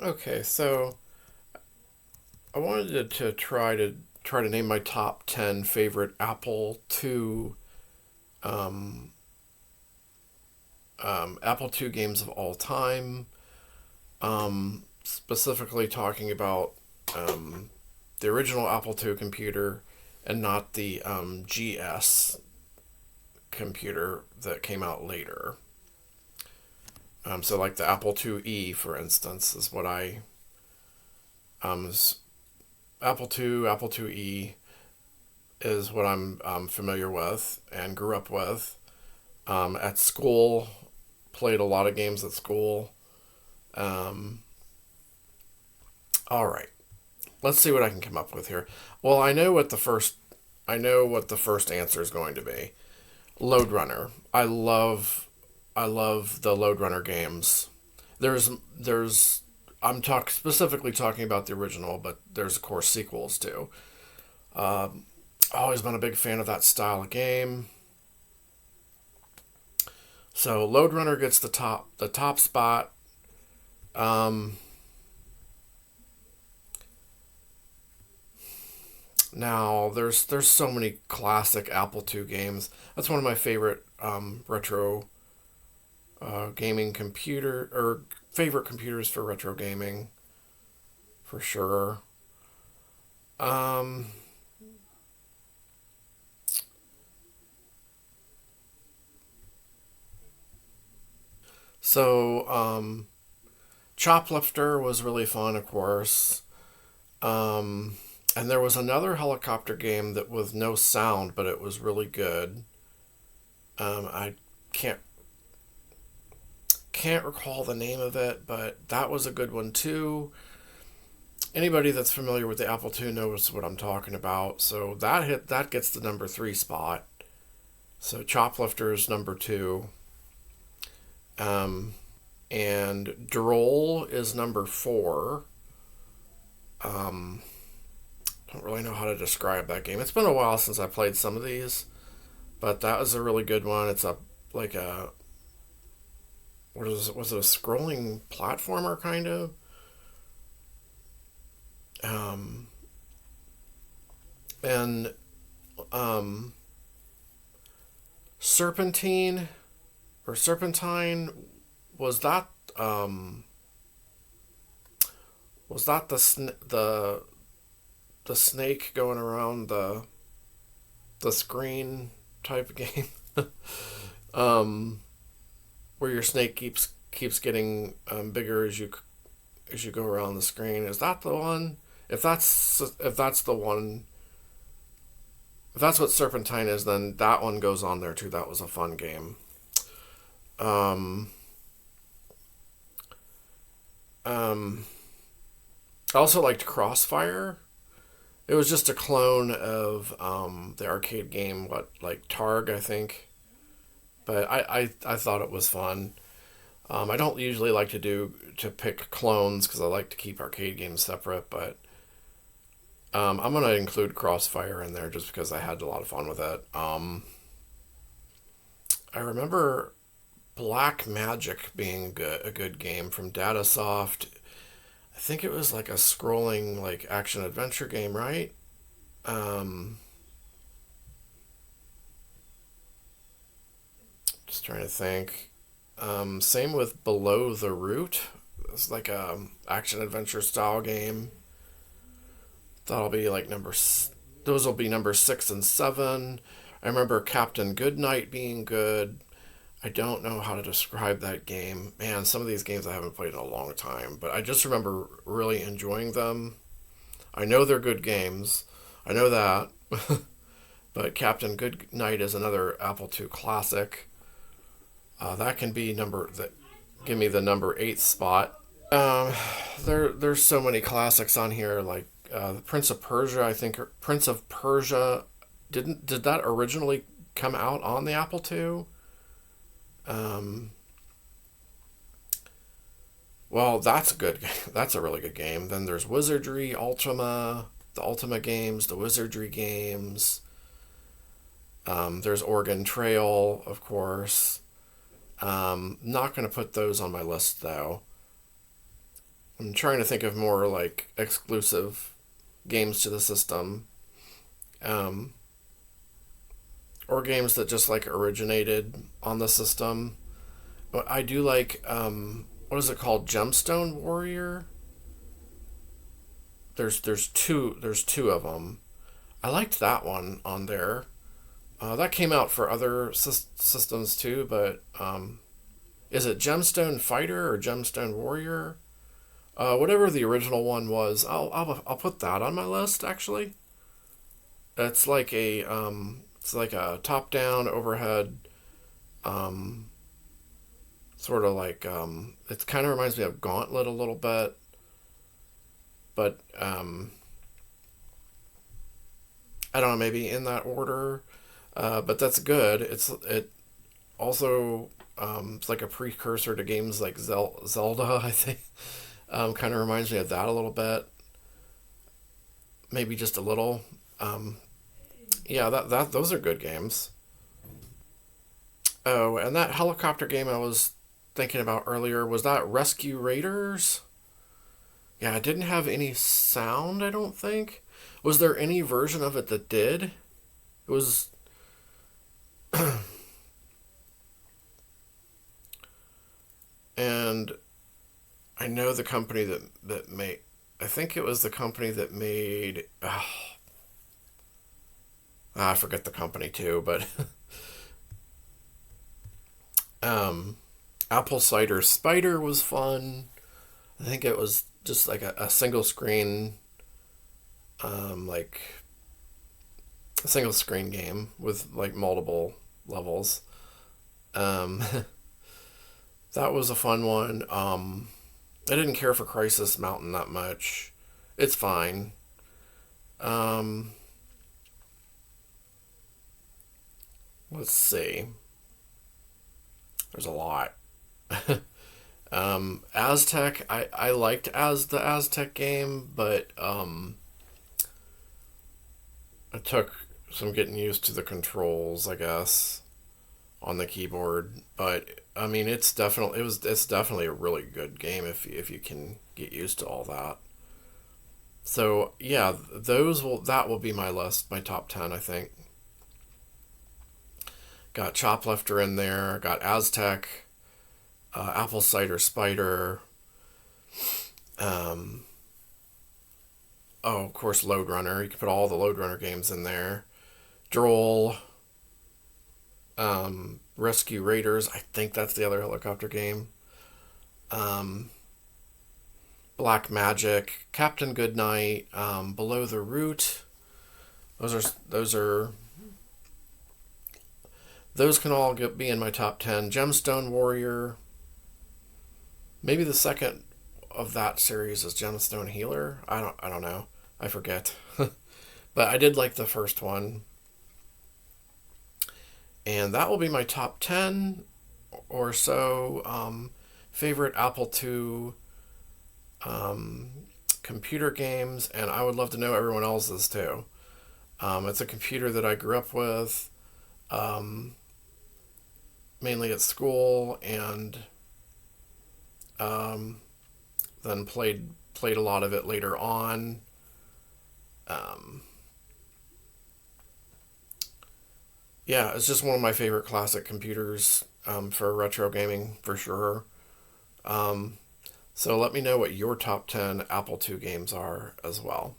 Okay, so I wanted to try to name my top 10 favorite Apple II Apple II games of all time. Specifically talking about the original Apple II computer and not the GS computer that came out later. So like the Apple IIe, for instance, is what I is Apple II, Apple IIe is what I'm familiar with and grew up with. At school, played a lot of games at school. Um, all right, let's see what I can come up with here. Well, I know what the first answer is going to be. Load Runner. I love the Load Runner games. There's specifically talking about the original, but there's of course sequels too. Always been a big fan of that style of game. So Load Runner gets the top spot. Um, Now there's so many classic Apple II games. That's one of my favorite retro gaming computer or favorite computers for retro gaming for sure. Um, so Choplifter was really fun, of course. Um, and there was another helicopter game that was no sound, but it was really good. I can't can't recall the name of it, but that was a good one too. Anybody that's familiar with the Apple II knows what I'm talking about. So that gets the number three spot. So Choplifter is number two, um, and Droll is number four. Um, don't really know how to describe that game. It's been a while since I played some of these, but that was a really good one. It's a like a was it a scrolling platformer kind of? Um, and um, Serpentine or Serpentine was that um, was that the snake going around the screen type of game? um, where your snake keeps getting bigger as you go around the screen. Is that the one? If that's the one, if that's what Serpentine is, then that one goes on there too. That was a fun game. Um, um, I also liked Crossfire. It was just a clone of the arcade game, what like Targ, I think. But I thought it was fun. I don't usually like to pick clones because I like to keep arcade games separate, but I'm gonna include Crossfire in there just because I had a lot of fun with it. I remember Black Magic being a good game from Datasoft. I think it was like a scrolling like action adventure game, right? Um, just trying to think. Same with Below the Root. It's like a action adventure style game. That'll be like those will be number six and seven. I remember Captain Goodnight being good. I don't know how to describe that game. Man, some of these games I haven't played in a long time, but I just remember really enjoying them. I know they're good games. I know that. But Captain Goodnight is another Apple II classic. That can be number that give me the number eighth spot. Um, there's so many classics on here like the Prince of Persia. I think Prince of Persia did that originally come out on the Apple II? Um, well, that's a good. That's a really good game. Then there's Wizardry, Ultima, the Ultima games, the Wizardry games. There's Oregon Trail, of course. Not going to put those on my list though. I'm trying to think of more like exclusive games to the system, um, or games that just like originated on the system. But I do like what is it called? Gemstone Warrior. There's two of them. I liked that one on there. That came out for other systems too, but is it Gemstone Fighter or Gemstone Warrior? Whatever the original one was, I'll put that on my list. Actually, it's like a top down overhead, um, sort of like it kind of reminds me of Gauntlet a little bit, but I don't know, maybe in that order. But that's good. It also it's like a precursor to games like Zelda. I think kind of reminds me of that a little bit, maybe just a little. Um, yeah, that those are good games. Oh, and that helicopter game I was thinking about earlier, was that Rescue Raiders? Yeah, it didn't have any sound. I don't think. Was there any version of it that did? It was, and I know the company that made. I think it was the company that made. I forget the company too, but um, Apple Cider Spider was fun. I think it was just like a single screen, like a single screen game with like multiple levels. Um, that was a fun one. I didn't care for Crisis Mountain that much. It's fine. Um, let's see. There's a lot. Aztec, I liked as the Aztec game, but it took some getting used to the controls, I guess, on the keyboard. But I mean, it's definitely a really good game if you can get used to all that. So yeah, those will that will be my list, my top 10, I think. Got Choplifter in there. Got Aztec, Apple Cider Spider. Um, oh, of course, Load Runner. You can put all the Load Runner games in there. Droll, Rescue Raiders. I think that's the other helicopter game. Um, Black Magic, Captain Goodnight, Below the Root. Those are those can all be in my top 10. Gemstone Warrior. Maybe the second of that series is Gemstone Healer. I don't know. I forget. But I did like the first one. And that will be my top 10 or so favorite Apple II um, computer games, and I would love to know everyone else's too. It's a computer that I grew up with, um, mainly at school, and um, then played a lot of it later on. Um, yeah, it's just one of my favorite classic computers for retro gaming for sure. Um, so let me know what your top 10 Apple II games are as well.